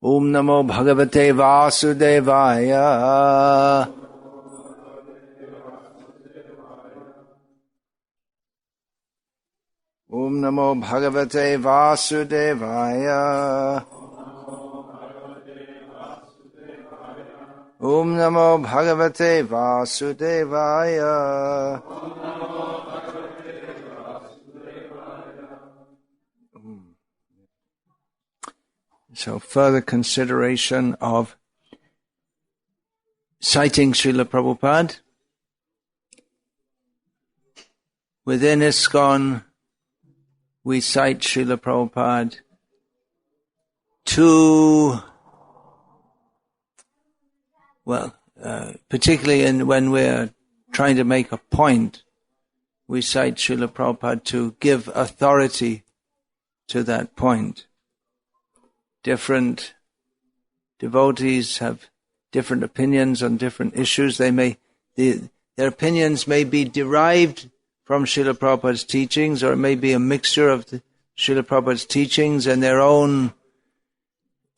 Om Namo Bhagavate Vasudevaya. Om Namo Bhagavate Vasudevaya. Om Namo Bhagavate Vasudevaya. So further consideration of citing Srila Prabhupada. Within ISKCON, we cite Srila Prabhupada particularly when we're trying to make a point, we cite Srila Prabhupada to give authority to that point. Different devotees have different opinions on different issues. Their opinions may be derived from Srila Prabhupada's teachings, or it may be a mixture of Srila Prabhupada's teachings and their own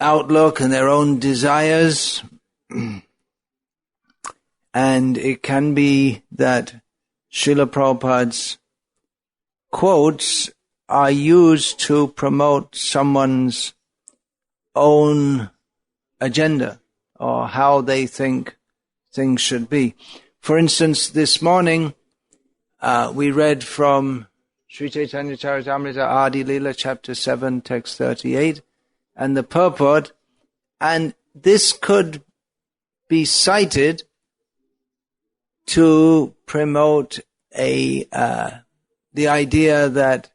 outlook and their own desires. And it can be that Srila Prabhupada's quotes are used to promote someone's own agenda or how they think things should be. For instance, this morning we read from Sri Chaitanya Charitamrita Adi Lila, chapter 7, text 38, and the purport, and this could be cited to promote the idea that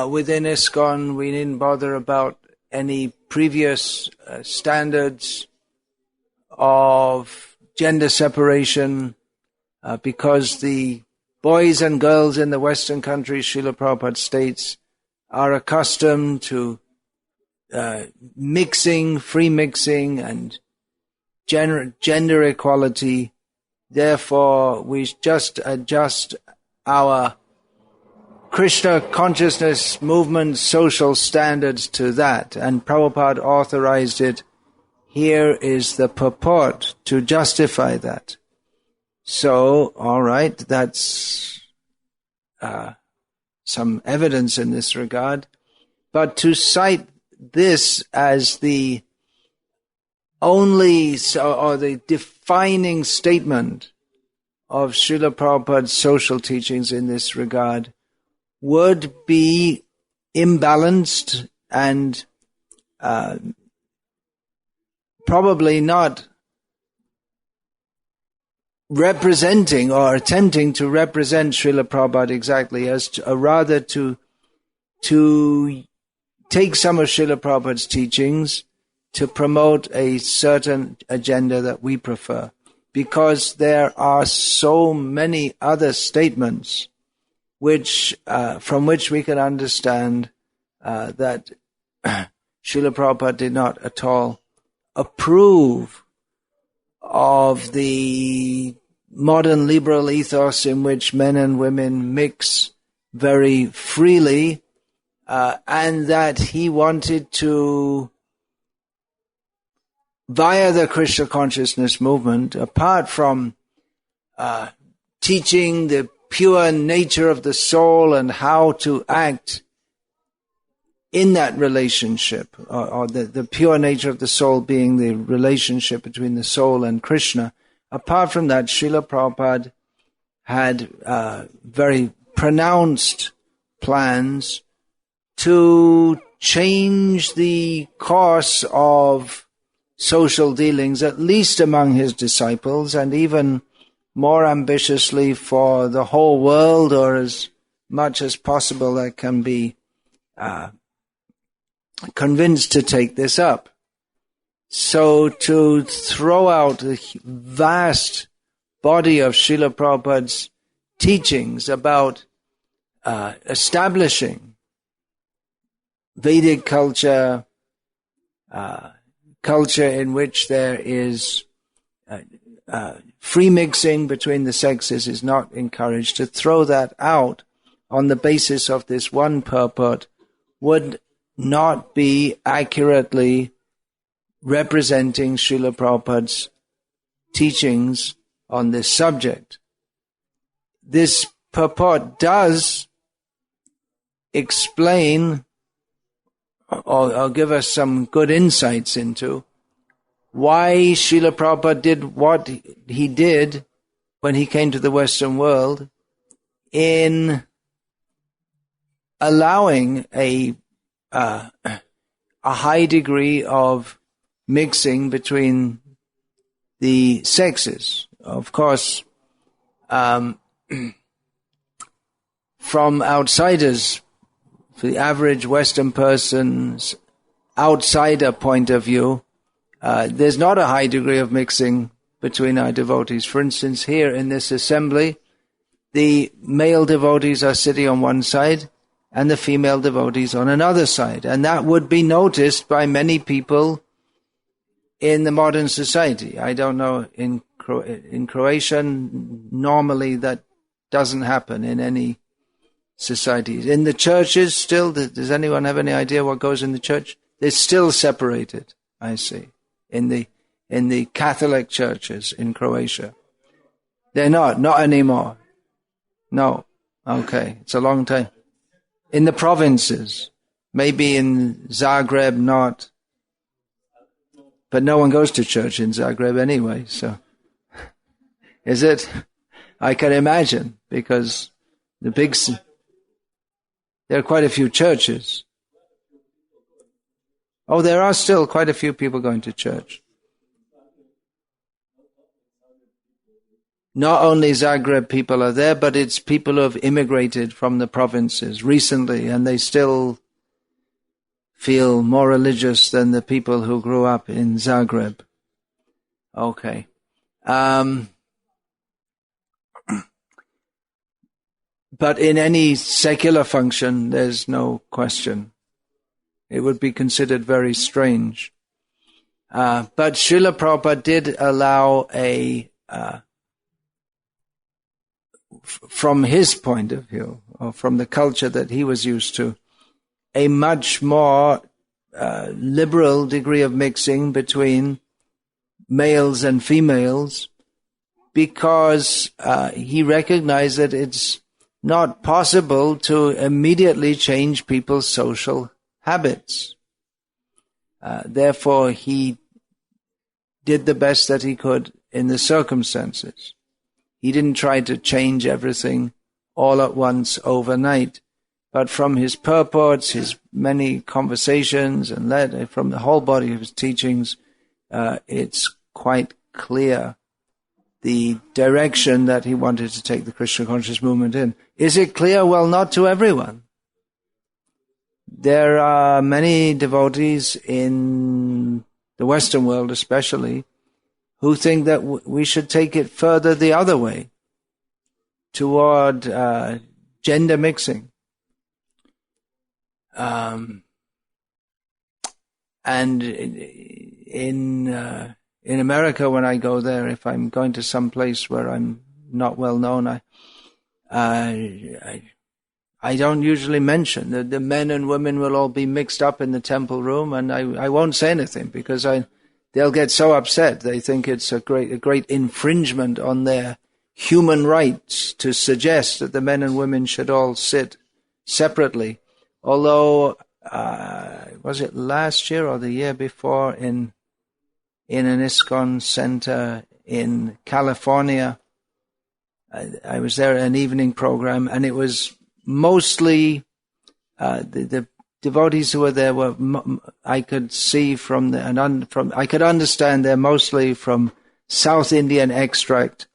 within ISKCON we needn't bother about any previous standards of gender separation because the boys and girls in the Western countries, Srila Prabhupada states, are accustomed to free mixing and gender equality. Therefore, we just adjust our Krishna consciousness movement social standards to that, and Prabhupada authorized it. Here is the purport to justify that. So, all right, that's some evidence in this regard. But to cite this as the only or the defining statement of Srila Prabhupada's social teachings in this regard would be imbalanced and probably not representing or attempting to represent Srila Prabhupada exactly, rather to take some of Srila Prabhupada's teachings to promote a certain agenda that we prefer, because there are so many other statements from which we can understand that Srila Prabhupada did not at all approve of the modern liberal ethos in which men and women mix very freely, and that he wanted to, via the Krishna consciousness movement, apart from teaching the pure nature of the soul and how to act in that relationship, or the pure nature of the soul being the relationship between the soul and Krishna. Apart from that, Srila Prabhupada had very pronounced plans to change the course of social dealings, at least among his disciples, and even more ambitiously for the whole world, or as much as possible that can be convinced to take this up. So to throw out the vast body of Srila Prabhupada's teachings about establishing Vedic culture, culture in which there is free mixing between the sexes is not encouraged, to throw that out on the basis of this one purport would not be accurately representing Srila Prabhupada's teachings on this subject. This purport does explain or give us some good insights into why Srila Prabhupada did what he did when he came to the Western world in allowing a high degree of mixing between the sexes. Of course, from outsiders, for the average Western person's outsider point of view, there's not a high degree of mixing between our devotees. For instance, here in this assembly, the male devotees are sitting on one side and the female devotees on another side. And that would be noticed by many people in the modern society. I don't know, in Croatia, normally that doesn't happen in any societies. In the churches still, does anyone have any idea what goes in the church? They're still separated, I see, in the Catholic churches in Croatia. They're not anymore. No. Okay, it's a long time. In the provinces, maybe in Zagreb, not. But no one goes to church in Zagreb anyway, so. Is it? I can imagine, because there are quite a few churches. Oh, there are still quite a few people going to church. Not only Zagreb people are there, but it's people who have immigrated from the provinces recently, and they still feel more religious than the people who grew up in Zagreb. Okay. But in any secular function, there's no question. It would be considered very strange. But Srila Prabhupada did allow from his point of view, or from the culture that he was used to, a much more liberal degree of mixing between males and females, because he recognized that it's not possible to immediately change people's social habits. Therefore, he did the best that he could in the circumstances. He didn't try to change everything all at once overnight, but from his purports, his many conversations, and from the whole body of his teachings, it's quite clear the direction that he wanted to take the Krishna conscious movement in. Is it clear? Well, not to everyone. There are many devotees in the Western world especially who think that we should take it further the other way, toward gender mixing. And in America, when I go there, if I'm going to some place where I'm not well known, I don't usually mention that the men and women will all be mixed up in the temple room, and I won't say anything because they'll get so upset. They think it's a great infringement on their human rights to suggest that the men and women should all sit separately. Although, was it last year or the year before in an ISKCON center in California? I was there at an evening program, and it was mostly the devotees who were there were, I could see I could understand they're mostly from South Indian extract,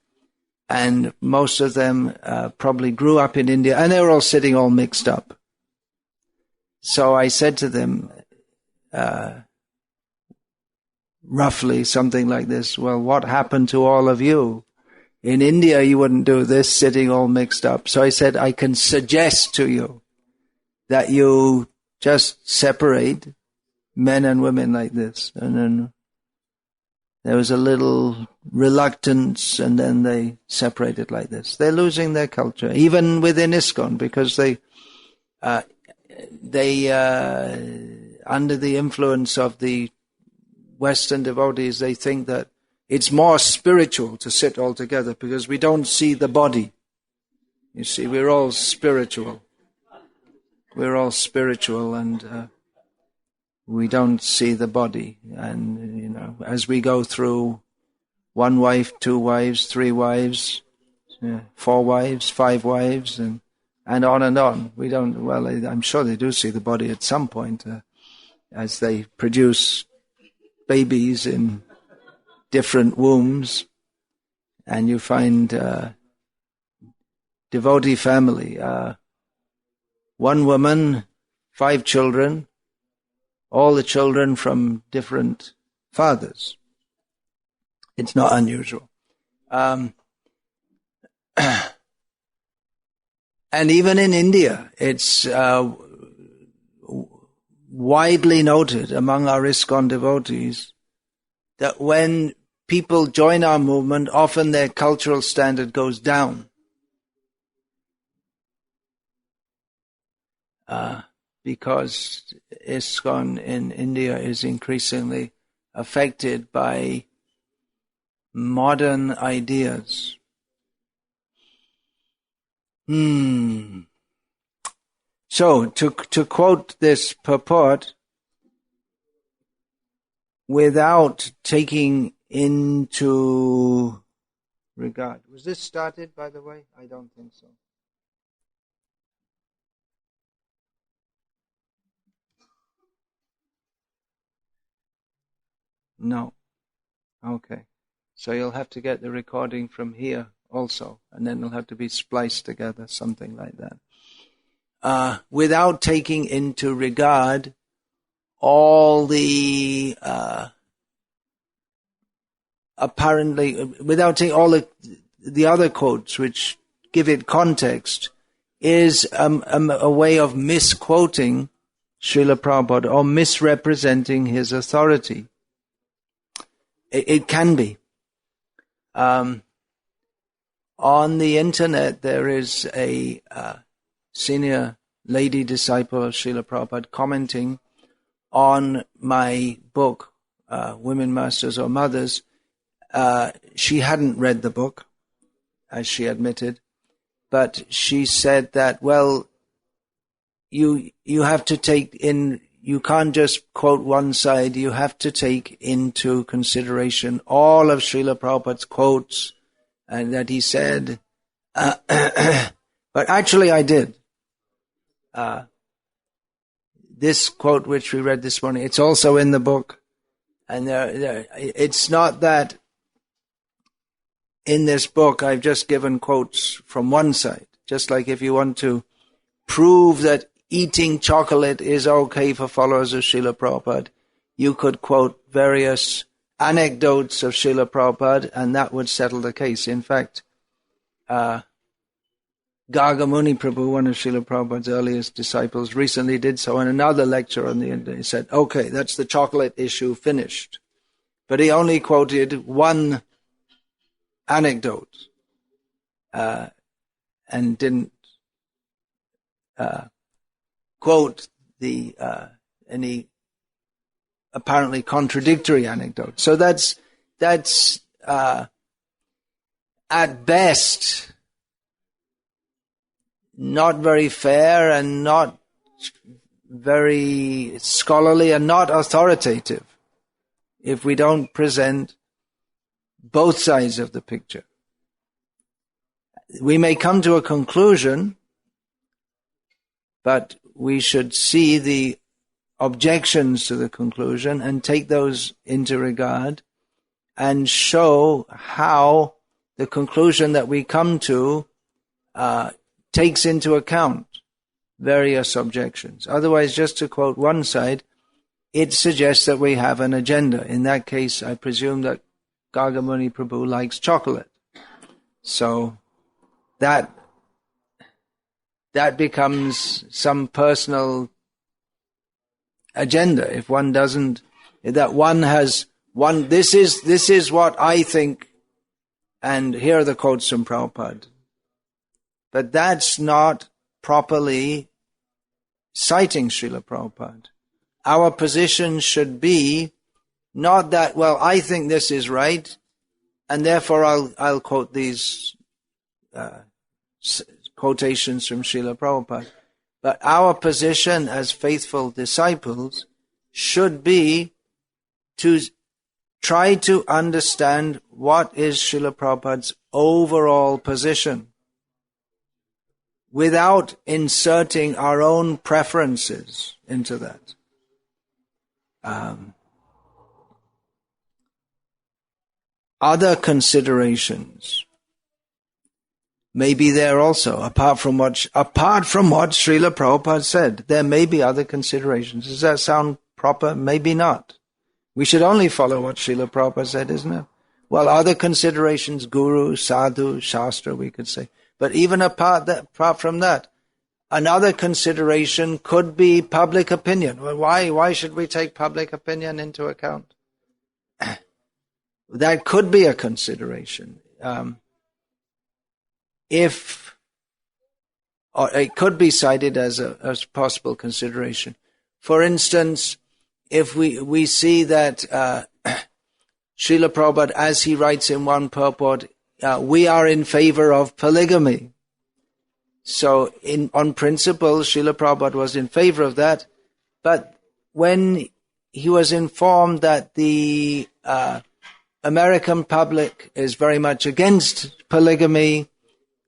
and most of them probably grew up in India, and they were all sitting all mixed up. So I said to them, roughly something like this, well, what happened to all of you? In India, you wouldn't do this, sitting all mixed up. So I said, I can suggest to you that you just separate men and women like this. And then there was a little reluctance, and then they separated like this. They're losing their culture, even within ISKCON, because they under the influence of the Western devotees, they think that it's more spiritual to sit all together because we don't see the body. You see, we're all spiritual. We're all spiritual, and we don't see the body. And, as we go through 1 wife, 2 wives, 3 wives, 4 wives, 5 wives, and on and on. We don't, well, I'm sure they do see the body at some point as they produce babies in different wombs, and you find devotee family, 1 woman, 5 children, all the children from different fathers. It's not unusual. And even in India, it's widely noted among our ISKCON devotees that when people join our movement, often their cultural standard goes down. Because ISKCON in India is increasingly affected by modern ideas. So, to quote this purport, without taking into regard. Was this started, by the way? I don't think so. No. Okay. So you'll have to get the recording from here also, and then it'll have to be spliced together, something like that. Without taking into regard all the apparently, without taking all the other quotes which give it context, is a way of misquoting Srila Prabhupada or misrepresenting his authority. It can be. On the internet, there is a senior lady disciple of Srila Prabhupada commenting on my book, Women Masters or Mothers. She hadn't read the book, as she admitted, but she said that, well, you have to take in, you can't just quote one side, you have to take into consideration all of Srila Prabhupada's quotes, and that he said, but actually I did. This quote which we read this morning, it's also in the book, and it's not that in this book I've just given quotes from one side, just like if you want to prove that eating chocolate is okay for followers of Srila Prabhupada, you could quote various anecdotes of Srila Prabhupada, and that would settle the case. In fact, Gargamuni Prabhu, one of Srila Prabhupada's earliest disciples, recently did so in another lecture on the internet. He said, okay, that's the chocolate issue finished. But he only quoted one anecdote and didn't quote any apparently contradictory anecdote. So that's at best not very fair and not very scholarly and not authoritative if we don't present both sides of the picture. We may come to a conclusion, but we should see the objections to the conclusion and take those into regard and show how the conclusion that we come to takes into account various objections. Otherwise, just to quote one side, it suggests that we have an agenda. In that case, I presume that Gargamuni Prabhu likes chocolate. So that becomes some personal agenda. If one doesn't, that one has one, this is what I think, and here are the quotes from Prabhupada. But that's not properly citing Srila Prabhupada. Our position should be Not that, well, I think this is right, and therefore I'll quote these quotations from Srila Prabhupada. But our position as faithful disciples should be to try to understand what is Srila Prabhupada's overall position without inserting our own preferences into that. Other considerations may be there also, apart from what Srila Prabhupada said. There may be other considerations. Does that sound proper? Maybe not. We should only follow what Srila Prabhupada said, isn't it? Well, other considerations, guru, sadhu, shastra, we could say. But even apart from that, another consideration could be public opinion. Well, why should we take public opinion into account? That could be a consideration. Or it could be cited as a possible consideration. For instance, if we see that Srila Prabhupada, as he writes in one purport, we are in favor of polygamy. So on principle, Srila Prabhupada was in favor of that, but when he was informed that the American public is very much against polygamy,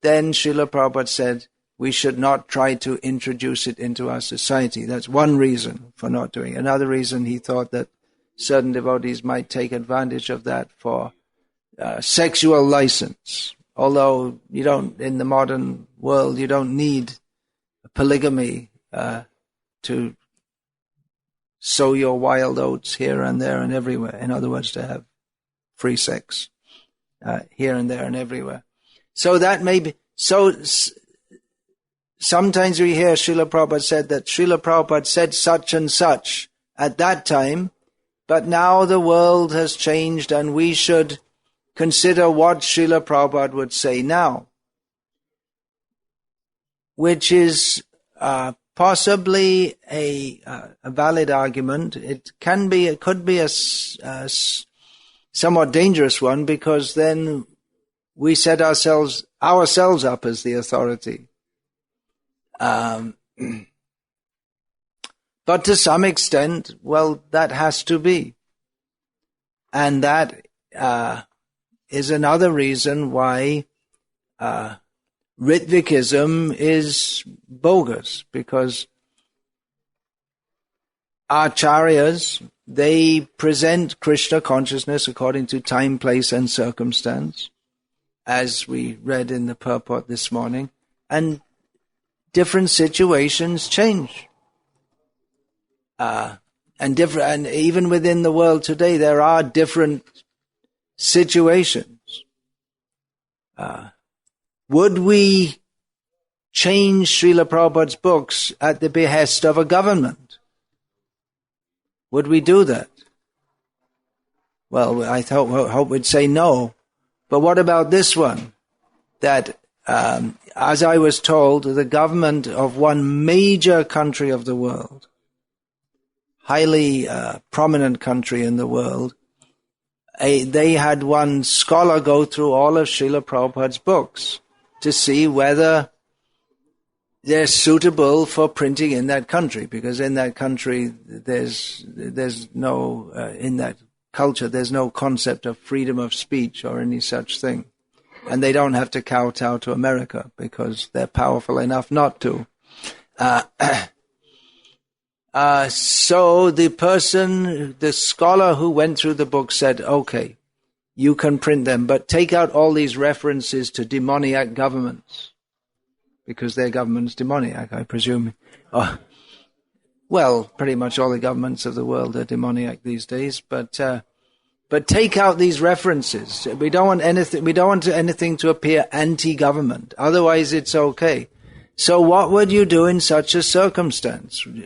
then Srila Prabhupada said, we should not try to introduce it into our society. That's one reason for not doing it. Another reason, he thought that certain devotees might take advantage of that for sexual license. Although you don't, in the modern world, you don't need polygamy to sow your wild oats here and there and everywhere. In other words, to have free sex here and there and everywhere. So that may be, sometimes we hear Srila Prabhupada said that Srila Prabhupada said such and such at that time, but now the world has changed and we should consider what Srila Prabhupada would say now, which is possibly a valid argument. It could be a somewhat dangerous one, because then we set ourselves up as the authority. But to some extent, well, that has to be. And that is another reason why Ritvikism is bogus, because acharyas, they present Krishna consciousness according to time, place, and circumstance, as we read in the purport this morning, and different situations change. And even within the world today, there are different situations. Would we change Srila Prabhupada's books at the behest of a government? Would we do that? Well, I hope we'd say no. But what about this one? That, as I was told, the government of one major country of the world, highly prominent country in the world, they had one scholar go through all of Srila Prabhupada's books to see whether they're suitable for printing in that country, because in that country there's no in that culture there's no concept of freedom of speech or any such thing, and they don't have to kowtow to America because they're powerful enough not to. So the scholar who went through the book said, okay, you can print them, but take out all these references to demoniac governments, because their government's demoniac, I presume. Well, pretty much all the governments of the world are demoniac these days, but take out these references. We don't want anything to appear anti-government. Otherwise, it's okay. So what would you do in such a circumstance? We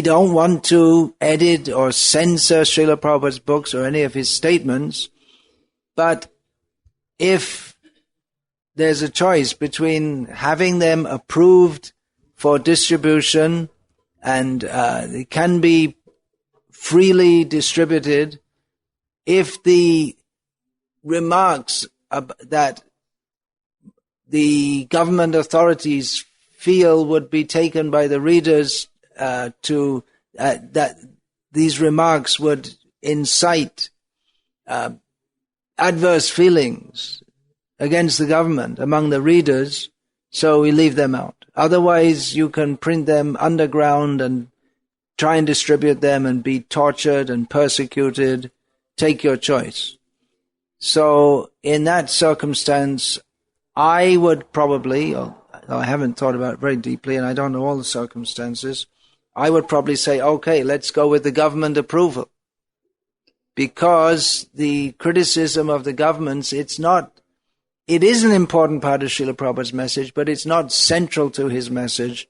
don't want to edit or censor Srila Prabhupada's books or any of his statements, but if there's a choice between having them approved for distribution and it can be freely distributed if the remarks that the government authorities feel would be taken by the readers that these remarks would incite adverse feelings against the government among the readers, so we leave them out. Otherwise, you can print them underground and try and distribute them and be tortured and persecuted. Take your choice. So in that circumstance, I would probably, I haven't thought about it very deeply and I don't know all the circumstances, I would probably say, okay, let's go with the government approval. Because the criticism of the governments, it is an important part of Srila Prabhupada's message, but it's not central to his message.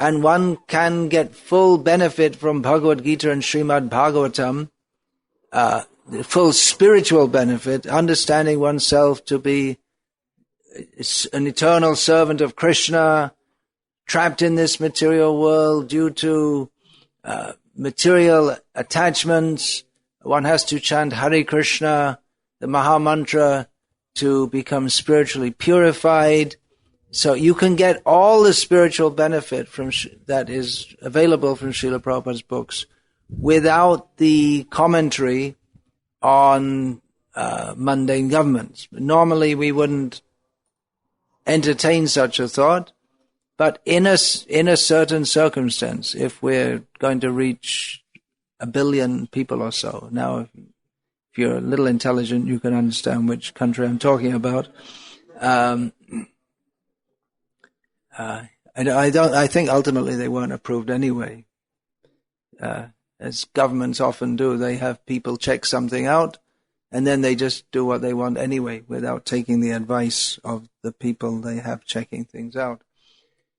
And one can get full benefit from Bhagavad Gita and Srimad Bhagavatam, the full spiritual benefit, understanding oneself to be an eternal servant of Krishna, trapped in this material world due to material attachments. One has to chant Hare Krishna, the Maha Mantra, to become spiritually purified. So you can get all the spiritual benefit that is available from Srila Prabhupada's books without the commentary on mundane governments. Normally we wouldn't entertain such a thought, but in a certain circumstance, if we're going to reach 1 billion people or so, now if you're a little intelligent, you can understand which country I'm talking about. I think ultimately they weren't approved anyway. As governments often do, they have people check something out, and then they just do what they want anyway, without taking the advice of the people they have checking things out.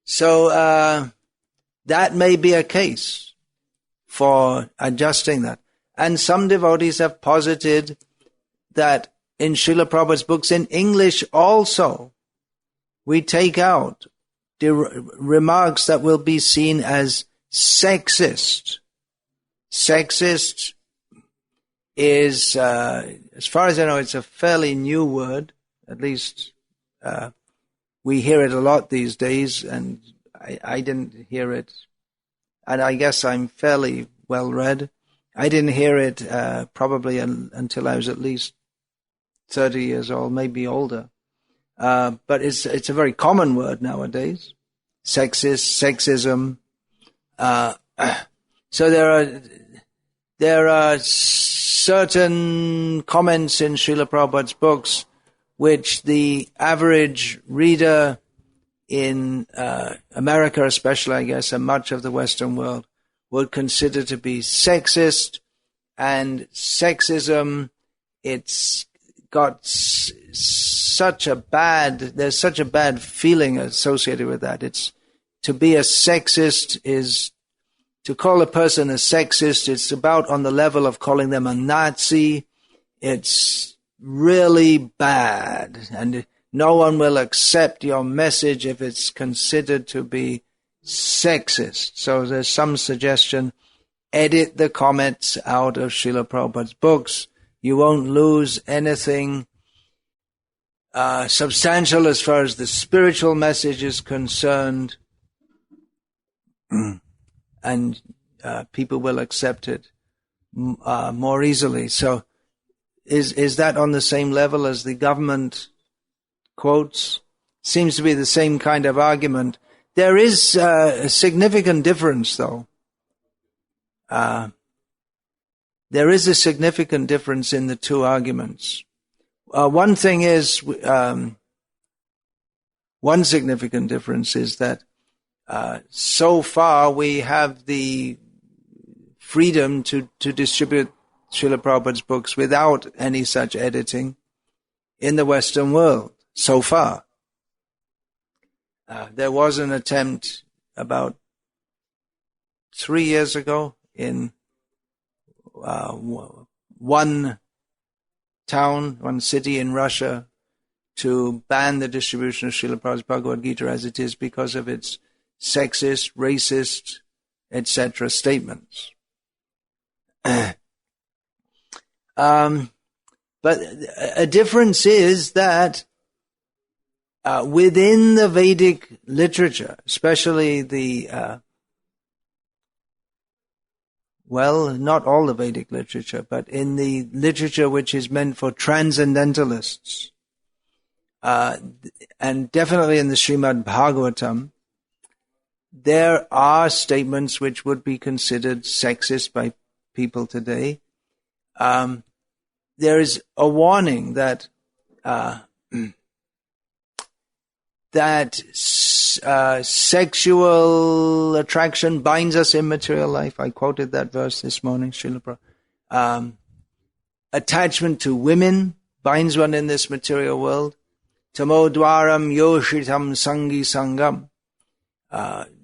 So that may be a case for adjusting that. And some devotees have posited that in Srila Prabhupada's books in English also, we take out the remarks that will be seen as sexist. Sexist is, as far as I know, it's a fairly new word. At least we hear it a lot these days, and I didn't hear it. And I guess I'm fairly well read. I didn't hear it probably until I was at least 30 years old, maybe older. But it's a very common word nowadays. Sexist, sexism. So there are certain comments in Srila Prabhupada's books which the average reader in America especially, I guess, and much of the Western world would consider to be sexist. And sexism, it's got there's such a bad feeling associated with that. To be a sexist is, to call a person a sexist, it's about on the level of calling them a Nazi. It's really bad, and no one will accept your message if it's considered to be sexist. So there's some suggestion, edit the comments out of Srila Prabhupada's books. You won't lose anything substantial as far as the spiritual message is concerned, and people will accept it more easily. So is that on the same level as the government quotes? Seems to be the same kind of argument. There is a significant difference, though. There is a significant difference in the two arguments. One significant difference is that so far we have the freedom to distribute Srila Prabhupada's books without any such editing in the Western world, so far. There was an attempt about 3 years ago in one city in Russia to ban the distribution of Srila Prabhupada's Bhagavad Gita as it is because of its sexist, racist, etc. statements. But a difference is that within the Vedic literature, especially not all the Vedic literature, but in the literature which is meant for transcendentalists, and definitely in the Srimad Bhagavatam, there are statements which would be considered sexist by people today. There is a warning that sexual attraction binds us in material life. I quoted that verse this morning, Srila Prabhupada. Attachment to women binds one in this material world. Tamodwaram yoshitam sangi sangam.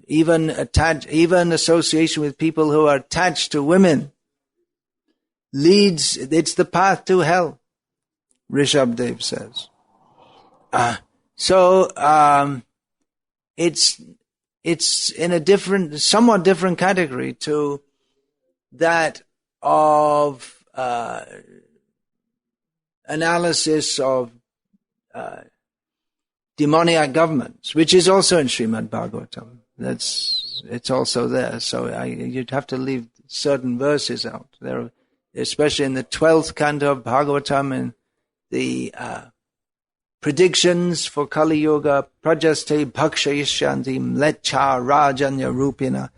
Even association with people who are attached to women it's the path to hell, Rishabdev says. So it's in a somewhat different category to that of analysis of demoniac governments, which is also in Srimad Bhagavatam. It's also there. So you'd have to leave certain verses out. There are, especially in the 12th canto of Bhagavatam, and the predictions for Kali Yuga, prajaste bhakshayishyanti mlecha rajanya rupina.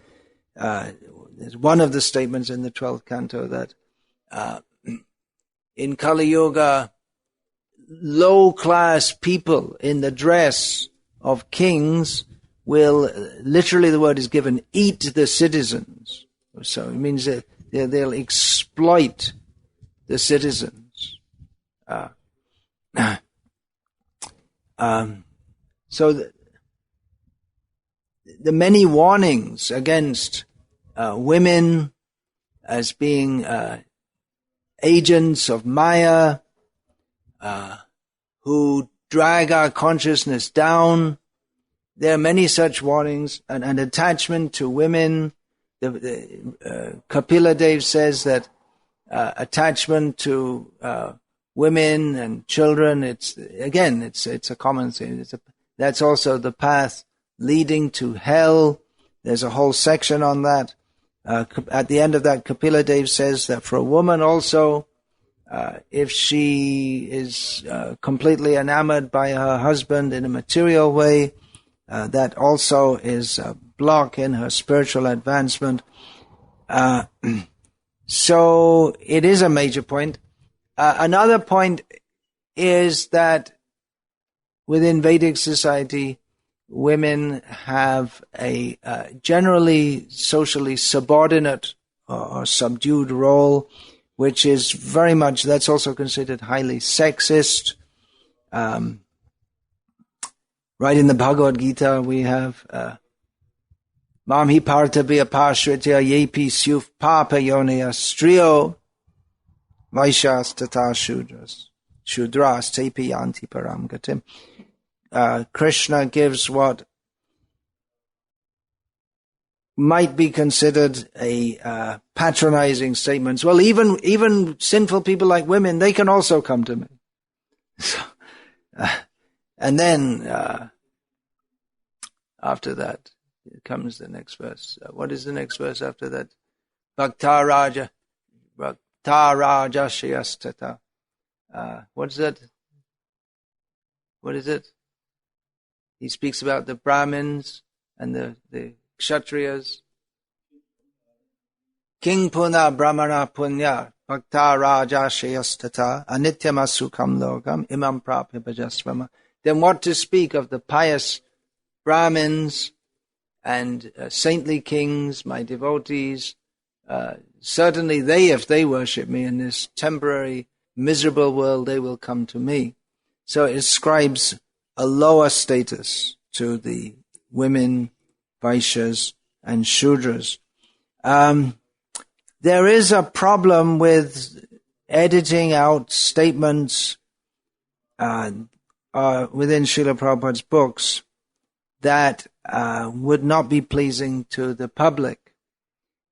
There's one of the statements in the 12th canto that in Kali Yuga, low-class people in the dress of kings will, literally the word is given, eat the citizens. So it means that they'll exploit the citizens. So the many warnings against women as being agents of Maya, who drag our consciousness down. There are many such warnings, and attachment to women. Kapila Dev says that attachment to women and children, it's a common thing. That's also the path leading to hell. There's a whole section on that. At the end of that, Kapila Dev says that for a woman also, if she is completely enamored by her husband in a material way, that also is a block in her spiritual advancement. So it is a major point. Another point is that within Vedic society, women have a generally socially subordinate or subdued role, which is very much, that's also considered highly sexist. Right in the Bhagavad Gita, we have Mam hi parthabhya pashritya yepi syuf papa yonaya striyo vaishas tata shudras tepi yanti param gatim. Krishna gives what might be considered a patronizing statements. Well, even sinful people like women, they can also come to me. So, and then after that comes the next verse. What is the next verse after that? Bhakta Raja Shayastata. What is that? What is it? He speaks about the Brahmins and the Kshatriyas. King Puna Brahmana Punya Bhakta Raja Shayastata Anityamasukham Logam Imam Prapya Bhajasvama. Then what to speak of the pious Brahmins and saintly kings, my devotees? Certainly they, if they worship me in this temporary, miserable world, they will come to me. So it ascribes a lower status to the women, Vaishyas, and Shudras. There is a problem with editing out statements within Srila Prabhupada's books that would not be pleasing to the public.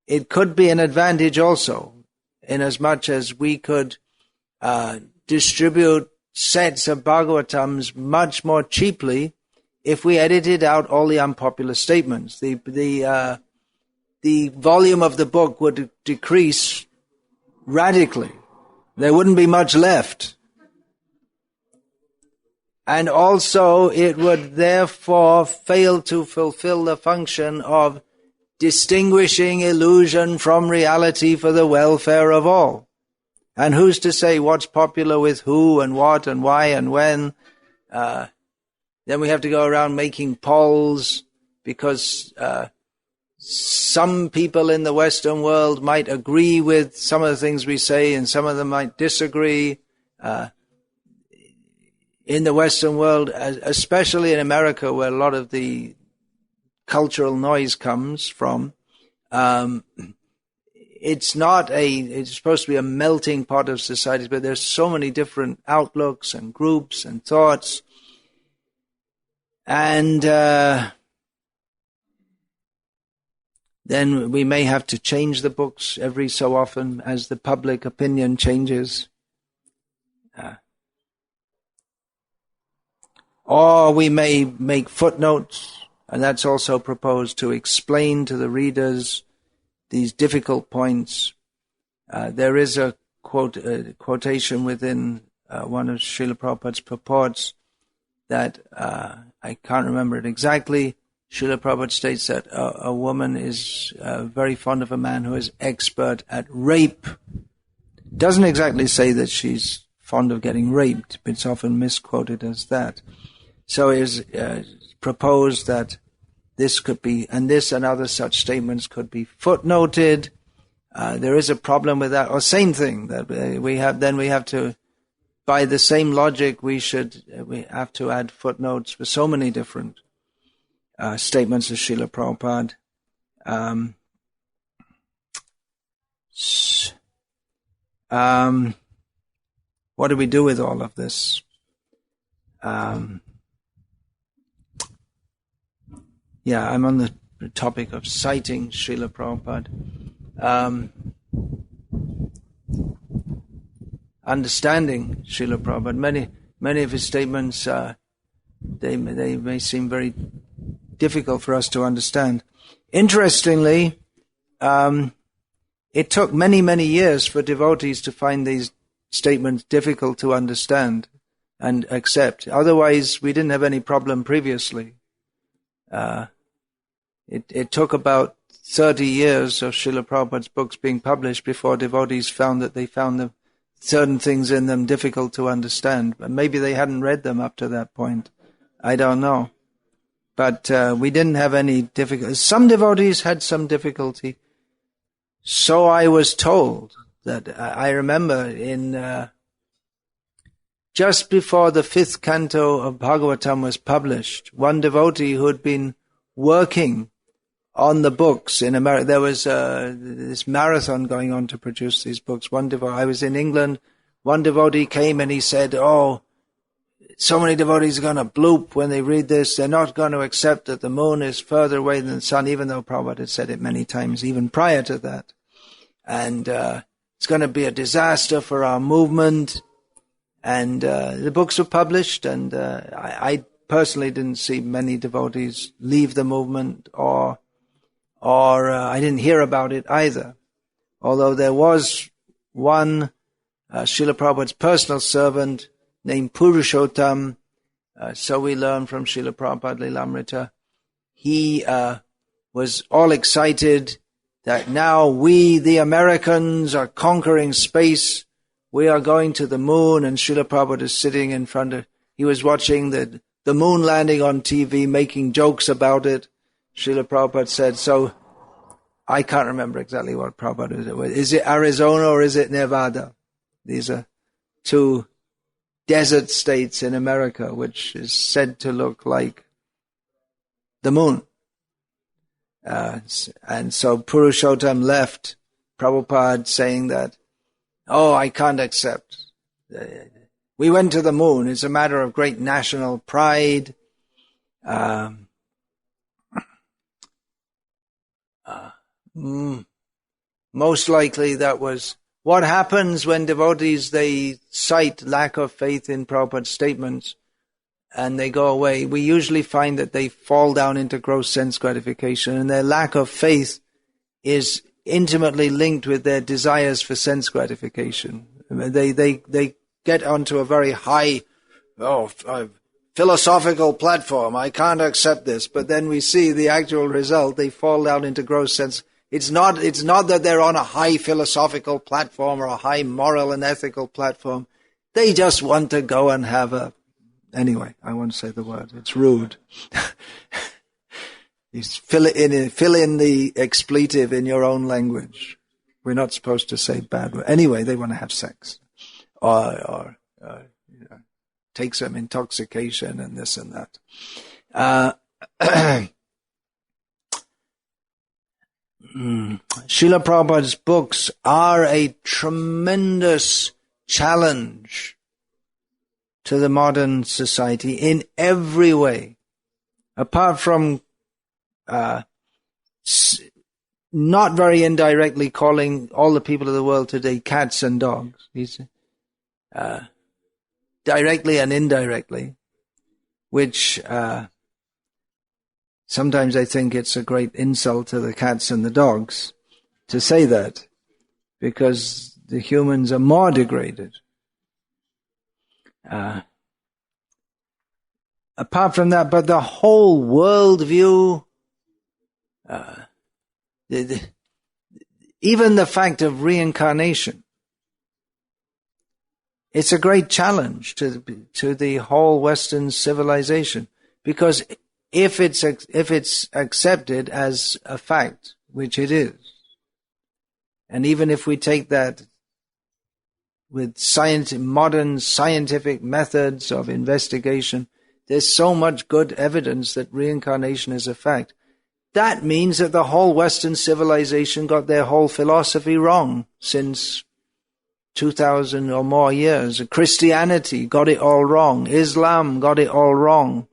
It could be an advantage also in as much as we could distribute sets of Bhagavatams much more cheaply if we edited out all the unpopular statements. The volume of the book would decrease radically. There wouldn't be much left. And also it would therefore fail to fulfill the function of distinguishing illusion from reality for the welfare of all. And who's to say what's popular with who and what and why and when? Then we have to go around making polls because some people in the Western world might agree with some of the things we say and some of them might disagree. In the Western world, especially in America, where a lot of the cultural noise comes from, it's supposed to be a melting pot of society, but there's so many different outlooks and groups and thoughts. And then we may have to change the books every so often as the public opinion changes. Or we may make footnotes, and that's also proposed to explain to the readers these difficult points. There is a quotation within one of Srila Prabhupada's purports that, I can't remember it exactly. Srila Prabhupada states that a woman is very fond of a man who is expert at rape. Doesn't exactly say that she's fond of getting raped, but it's often misquoted as that. So it is proposed that this could be, and this and other such statements could be footnoted. There is a problem with that, or same thing that we have to, by the same logic, we have to add footnotes for so many different statements of Srila Prabhupada. What do we do with all of this? I'm on the topic of citing Srila Prabhupada. Understanding Srila Prabhupada. Many of his statements, they may seem very difficult for us to understand. Interestingly, it took many, many years for devotees to find these statements difficult to understand and accept. Otherwise, we didn't have any problem previously. It took about 30 years of Srila Prabhupada's books being published before devotees found that they found certain things in them difficult to understand. But maybe they hadn't read them up to that point. I don't know. But we didn't have any difficulty. Some devotees had some difficulty. So I was told. That I remember in just before the 5th canto of Bhagavatam was published, one devotee who had been working on the books in America, there was this marathon going on to produce these books. I was in England, one devotee came and he said, so many devotees are going to bloop when they read this. They're not going to accept that the moon is further away than the sun, even though Prabhupada had said it many times, even prior to that. And it's going to be a disaster for our movement. And the books were published, and I personally didn't see many devotees leave the movement, or I didn't hear about it either. Although there was one Srila Prabhupada's personal servant named Purushottam, so we learn from Srila Prabhupada Lilamrita. He was all excited that now we, the Americans, are conquering space. We are going to the moon, and Srila Prabhupada is sitting in front of, he was watching the moon landing on TV, making jokes about it. Srila Prabhupada said, so I can't remember exactly what Prabhupada said. Is it Arizona or is it Nevada? These are two desert states in America, which is said to look like the moon. And so Purushottam left Prabhupada saying that, I can't accept. We went to the moon. It's a matter of great national pride. Most likely that was what happens when devotees, they cite lack of faith in Prabhupada's statements and they go away? We usually find that they fall down into gross sense gratification, and their lack of faith is intimately linked with their desires for sense gratification. They get onto a very high philosophical platform. I can't accept this. But then we see the actual result. They fall down into gross sense. It's not that they're on a high philosophical platform or a high moral and ethical platform. They just want to go and have a... Anyway, I won't say the word. It's rude. You fill in the expletive in your own language. We're not supposed to say bad words. Anyway, they want to have sex. Or take some intoxication and this and that. Srila Prabhupada's books are a tremendous challenge to the modern society in every way. Apart from not very indirectly calling all the people of the world today cats and dogs. He's directly and indirectly, which sometimes I think it's a great insult to the cats and the dogs to say that, because the humans are more degraded. Apart from that, but the whole world view, even the fact of reincarnation, it's a great challenge to the whole Western civilization, because if it's accepted as a fact, which it is, and even if we take that with modern scientific methods of investigation, there's so much good evidence that reincarnation is a fact. That means that the whole Western civilization got their whole philosophy wrong since 2,000 or more years. Christianity got it all wrong. Islam got it all wrong.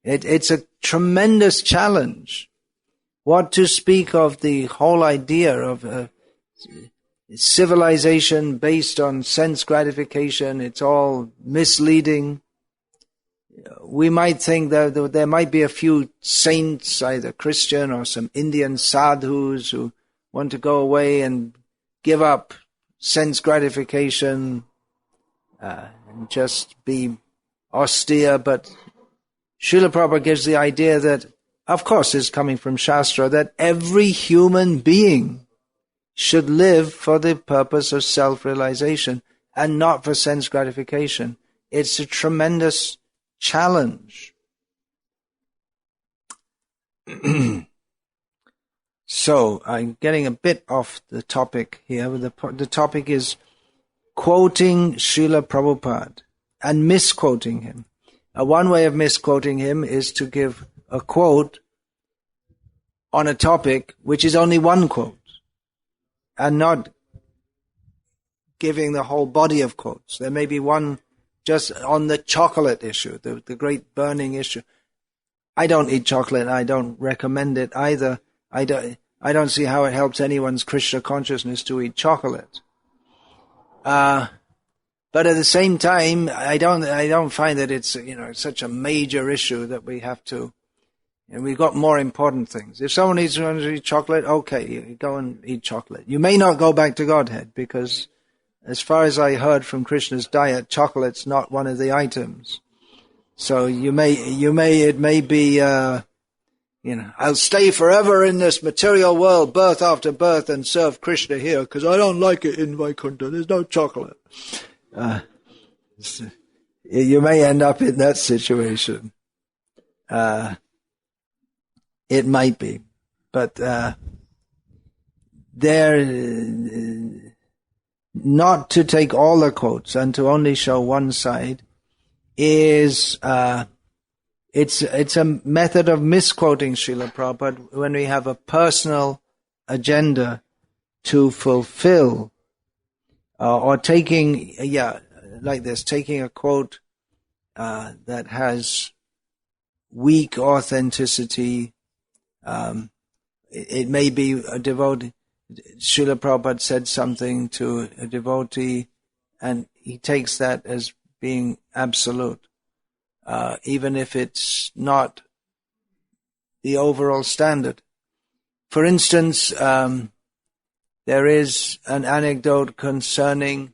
It's a tremendous challenge. What to speak of the whole idea of civilization based on sense gratification? It's all misleading. We might think that there might be a few saints, either Christian or some Indian sadhus, who want to go away and give up sense gratification and just be austere. But Srila Prabhupada gives the idea that, of course, it's coming from Shastra, that every human being should live for the purpose of self-realization and not for sense gratification. It's a tremendous challenge. So, I'm getting a bit off the topic here. The topic is quoting Srila Prabhupada and misquoting him. One way of misquoting him is to give a quote on a topic which is only one quote, and not giving the whole body of quotes. There may be one just on the chocolate issue, the great burning issue. I don't eat chocolate, and I don't recommend it either. I don't see how it helps anyone's Krishna consciousness to eat chocolate. But at the same time, I don't find that it's such a major issue that we have to. And we've got more important things. If someone needs to eat chocolate, okay, you go and eat chocolate. You may not go back to Godhead, because as far as I heard from Krishna's diet, chocolate's not one of the items. So it may be, I'll stay forever in this material world, birth after birth, and serve Krishna here, because I don't like it in Vaikuntha. There's no chocolate. You may end up in that situation. It might be, but not to take all the quotes and to only show one side is it's a method of misquoting Srila Prabhupada when we have a personal agenda to fulfill, or taking like this, taking a quote that has weak authenticity. It may be a devotee. Srila Prabhupada said something to a devotee, and he takes that as being absolute, even if it's not the overall standard. For instance, there is an anecdote concerning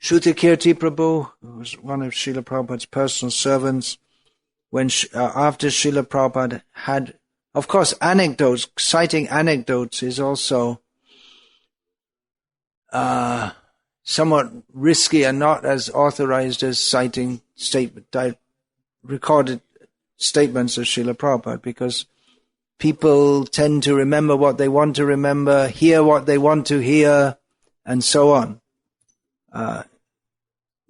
Shrutakirti Prabhu, who was one of Srila Prabhupada's personal servants, when after Srila Prabhupada had, of course, anecdotes, citing anecdotes is also somewhat risky and not as authorized as citing recorded statements of Srila Prabhupada, because people tend to remember what they want to remember, hear what they want to hear, and so on.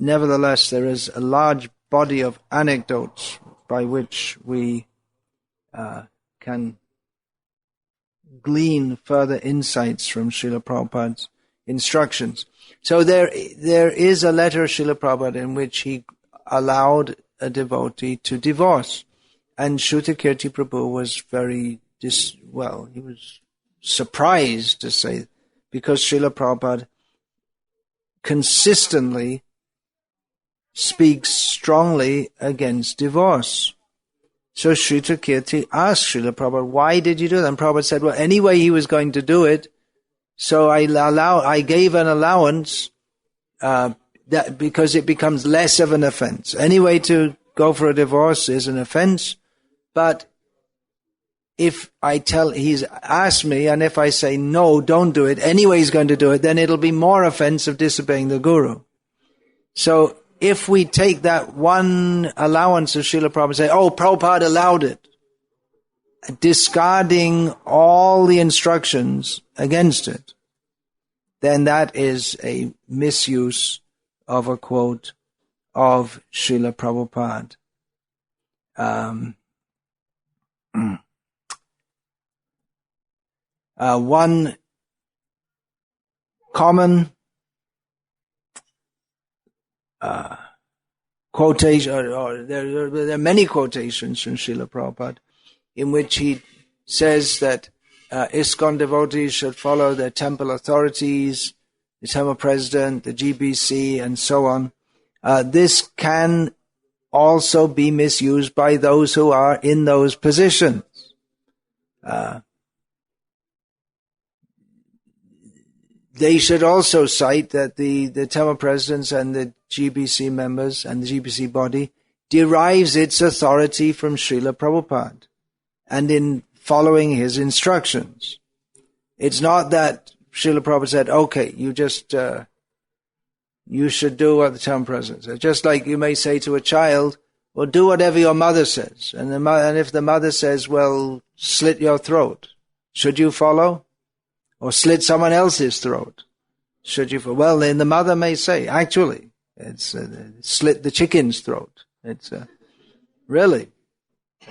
Nevertheless, there is a large body of anecdotes by which we can glean further insights from Srila Prabhupada's instructions. So there is a letter of Srila Prabhupada in which he allowed a devotee to divorce. And Shrutakirti Prabhu was he was surprised to say, because Srila Prabhupada consistently speaks strongly against divorce. So Shrutakirti asked Srila Prabhupada, why did you do that? And Prabhupada said, well, anyway he was going to do it, so I gave an allowance that because it becomes less of an offense. Anyway, to go for a divorce is an offense, but if he's asked me, and if I say, no, don't do it, anyway he's going to do it, then it'll be more offense of disobeying the Guru. So if we take that one allowance of Srila Prabhupada and say, oh, Prabhupada allowed it, discarding all the instructions against it, then that is a misuse of a quote of Srila Prabhupada. One common quotation, or there are many quotations from Srila Prabhupada in which he says that ISKCON devotees should follow their temple authorities, the temple president, the GBC, and so on. This can also be misused by those who are in those positions. They should also cite that the temple presidents and the GBC members and the GBC body derives its authority from Srila Prabhupada and in following his instructions. It's not that Srila Prabhupada said, okay, you should do what the temple president says. Just like you may say to a child, well, do whatever your mother says. And if the mother says, well, slit your throat, should you follow? Or slit someone else's throat, should you follow? Well, then the mother may say, actually, it's slit the chicken's throat. It's really.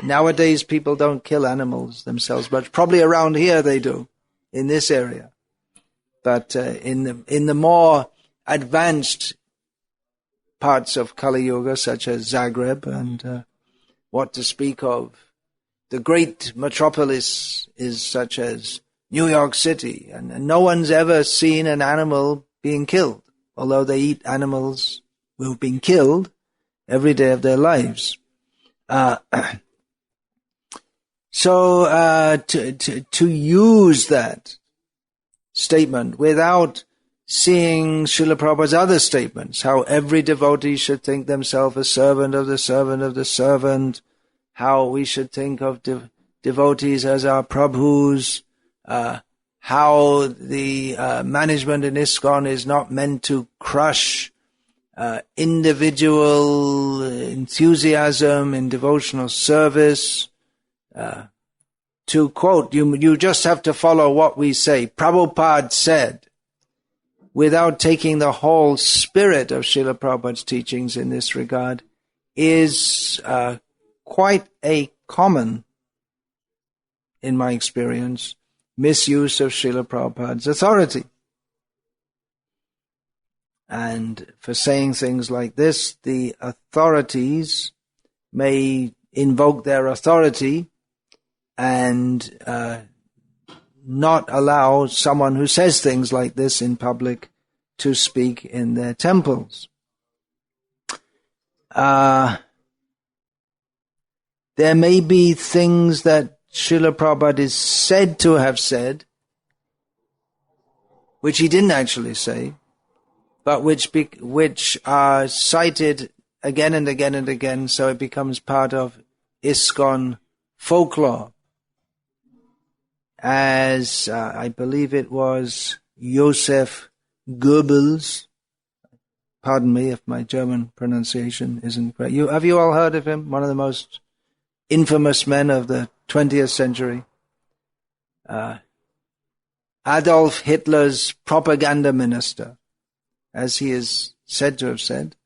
Nowadays, people don't kill animals themselves, but probably around here they do, in this area. But in the more advanced parts of Kali Yuga, such as Zagreb, and what to speak of the great metropolis is such as New York City, and no one's ever seen an animal being killed, although they eat animals who've been killed every day of their lives. So to use that statement without seeing Srila Prabhupada's other statements, how every devotee should think themselves a servant of the servant of the servant, how we should think of devotees as our Prabhus, how the management in ISKCON is not meant to crush individual enthusiasm in devotional service. To quote, you just have to follow what we say. Prabhupada said, without taking the whole spirit of Srila Prabhupada's teachings in this regard, is quite a common, in my experience, misuse of Srila Prabhupada's authority. And for saying things like this, the authorities may invoke their authority and not allow someone who says things like this in public to speak in their temples. There may be things that Srila Prabhupada is said to have said, which he didn't actually say, but which are cited again and again and again, so it becomes part of ISKCON folklore. As I believe it was Joseph Goebbels, pardon me if my German pronunciation isn't correct. Have you all heard of him? One of the most infamous men of the 20th century. Adolf Hitler's propaganda minister, as he is said to have said.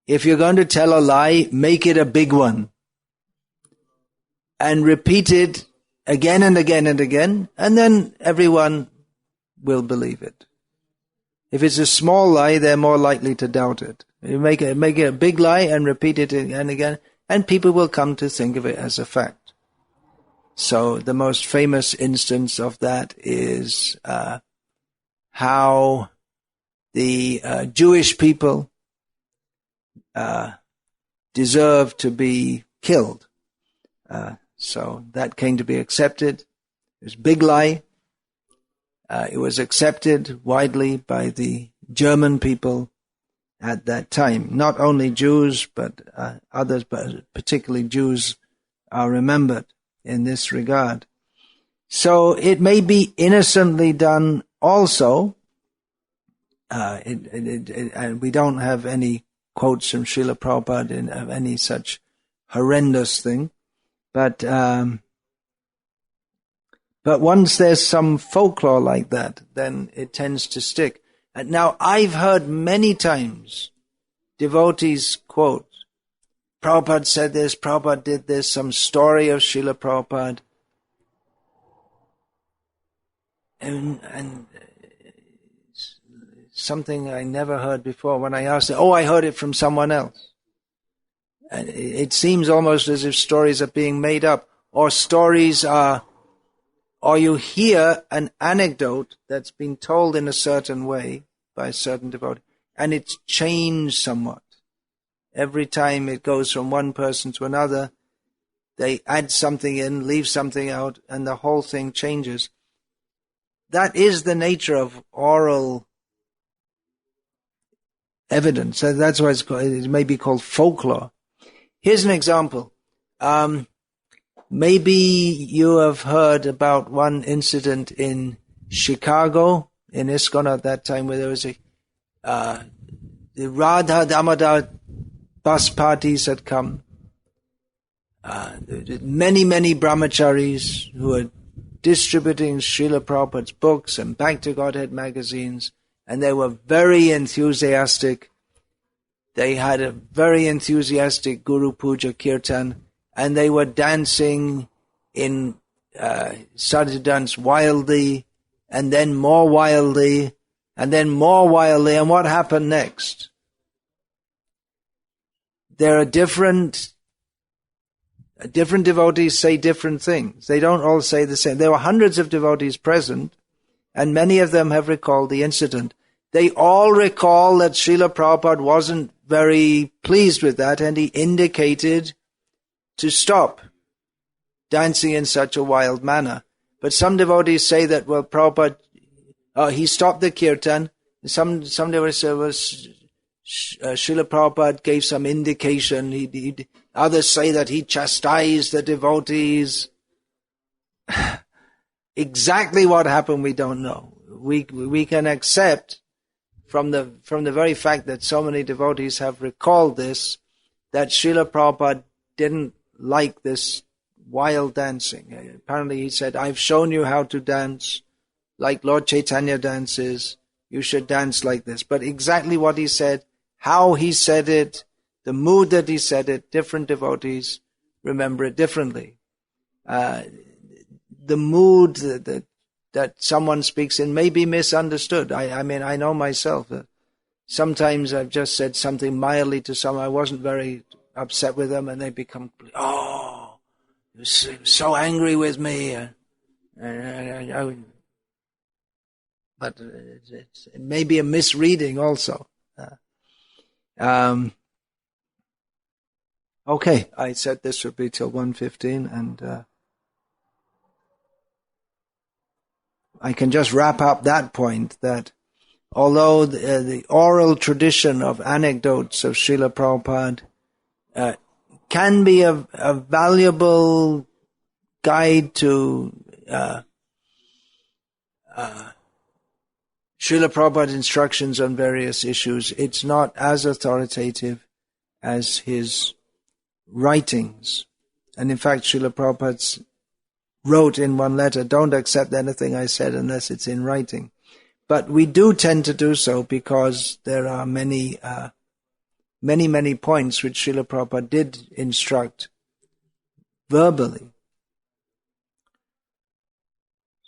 If you're going to tell a lie, make it a big one. And repeat it again and again and again, and then everyone will believe it. If it's a small lie, they're more likely to doubt it. You make it a big lie and repeat it again and again, and people will come to think of it as a fact. So the most famous instance of that is how the Jewish people deserve to be killed. So that came to be accepted. It was a big lie. It was accepted widely by the German people at that time. Not only Jews, but others, but particularly Jews are remembered in this regard. So it may be innocently done also. And we don't have any quotes from Srila Prabhupada of any such horrendous thing. But once there's some folklore like that, then it tends to stick. And now, I've heard many times devotees quote, Prabhupada said this, Prabhupada did this, some story of Srila Prabhupada. And something I never heard before. When I asked, I heard it from someone else. And it seems almost as if stories are being made up, or stories are, or you hear an anecdote that's been told in a certain way by a certain devotee, and it's changed somewhat. Every time it goes from one person to another, they add something in, leave something out, and the whole thing changes. That is the nature of oral evidence. So that's why it may be called folklore. Here's an example. Maybe you have heard about one incident in Chicago, in ISKCON at that time, where there was the Radha Damodar bus parties had come. Many brahmacharis who were distributing Srila Prabhupada's books and Back to Godhead magazines, and they were very enthusiastic. They had a very enthusiastic Guru Puja Kirtan, and they were dancing started to dance wildly, and then more wildly, and then more wildly. And what happened next? There are different devotees say different things. They don't all say the same. There were hundreds of devotees present, and many of them have recalled the incident. They all recall that Srila Prabhupada wasn't very pleased with that, and he indicated to stop dancing in such a wild manner. But some devotees say that, well, Prabhupada, he stopped the kirtan. Some devotees say, well, Srila Prabhupada gave some indication. Others say that he chastised the devotees. Exactly what happened, we don't know. We can accept from the very fact that so many devotees have recalled this, that Srila Prabhupada didn't like this wild dancing. Apparently he said, I've shown you how to dance like Lord Chaitanya dances. You should dance like this. But exactly what he said, how he said it, the mood that he said it, different devotees remember it differently. The mood that someone speaks in may be misunderstood. I mean, I know myself that sometimes I've just said something mildly to someone. I wasn't very upset with them, and they become, you're so angry with me. But it may be a misreading also. Okay, I said this would be till 1:15, and I can just wrap up that point, that although the oral tradition of anecdotes of Srila Prabhupada can be a valuable guide to Srila Prabhupada's instructions on various issues, it's not as authoritative as his writings. And in fact, Srila Prabhupada wrote in one letter, "Don't accept anything I said unless it's in writing." But we do tend to do so because there are many points which Srila Prabhupada did instruct verbally.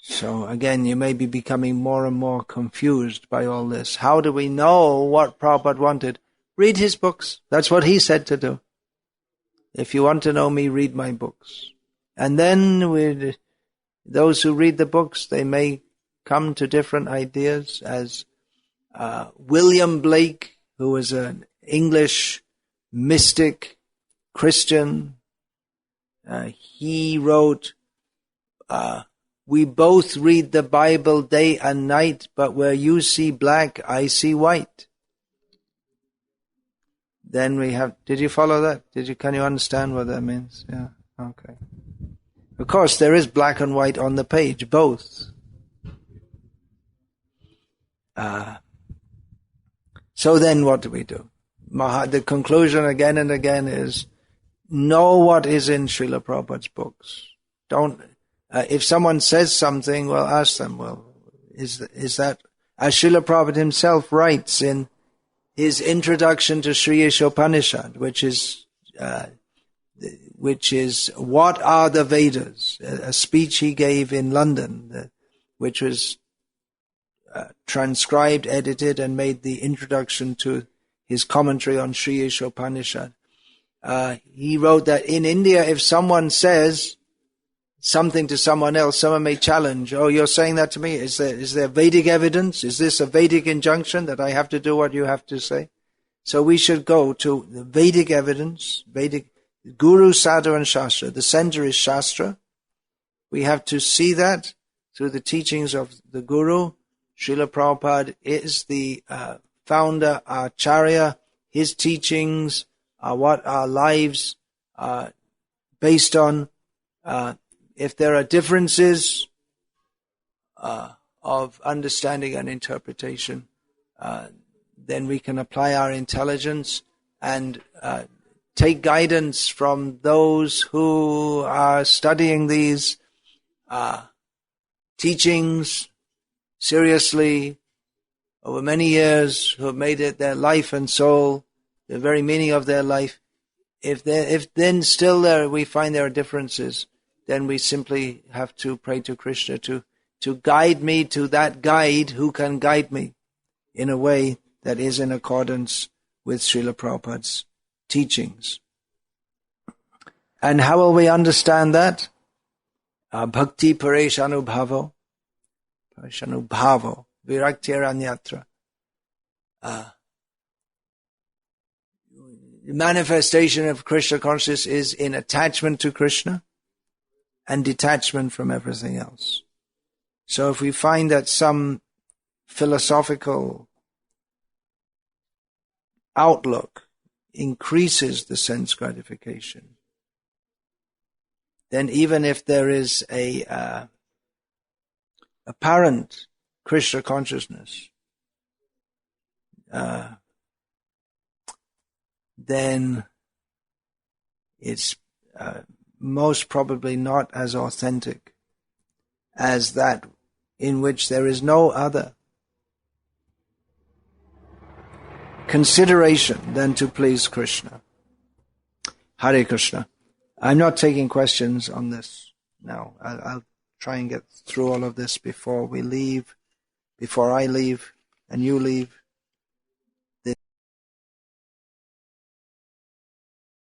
So again, you may be becoming more and more confused by all this. How do we know what Prabhupada wanted? Read his books. That's what he said to do. If you want to know me, read my books. And then with those who read the books, they may come to different ideas, as William Blake, who was an English mystic Christian, he wrote, "We both read the Bible day and night, but where you see black, I see white." Then we have, did you follow that? Can you understand what that means? Yeah, okay. Of course, there is black and white on the page, both. So then what do we do? The conclusion again and again is, know what is in Srila Prabhupada's books. Don't, if someone says something, well, ask them, well, is that, as Srila Prabhupada himself writes in his introduction to Sri Ishopanishad, which is What Are the Vedas? A speech he gave in London, which was transcribed, edited, and made the introduction to his commentary on Sri Ishopanishad. He wrote that in India, if someone says something to someone else, someone may challenge, "Oh, you're saying that to me? Is there Vedic evidence? Is this a Vedic injunction that I have to do what you have to say?" So we should go to the Vedic evidence, Vedic Guru, Sadhu, and Shastra. The center is Shastra. We have to see that through the teachings of the Guru. Srila Prabhupada is the founder, Acharya. His teachings are what our lives are based on. If there are differences of understanding and interpretation, then we can apply our intelligence and take guidance from those who are studying these teachings seriously over many years, who have made it their life and soul, the very meaning of their life. If then still we find there are differences, then we simply have to pray to Krishna to guide me to that guide who can guide me in a way that is in accordance with Srila Prabhupada's teachings. And how will we understand that? Bhakti pareshanubhavo, viraktiranyatra. The manifestation of Krishna consciousness is in attachment to Krishna and detachment from everything else. So if we find that some philosophical outlook increases the sense gratification, then even if there is a apparent Krishna consciousness, then it's most probably not as authentic as that in which there is no other consideration than to please Krishna. Hare Krishna. I'm not taking questions on this now. I'll try and get through all of this before we leave, before I leave and you leave.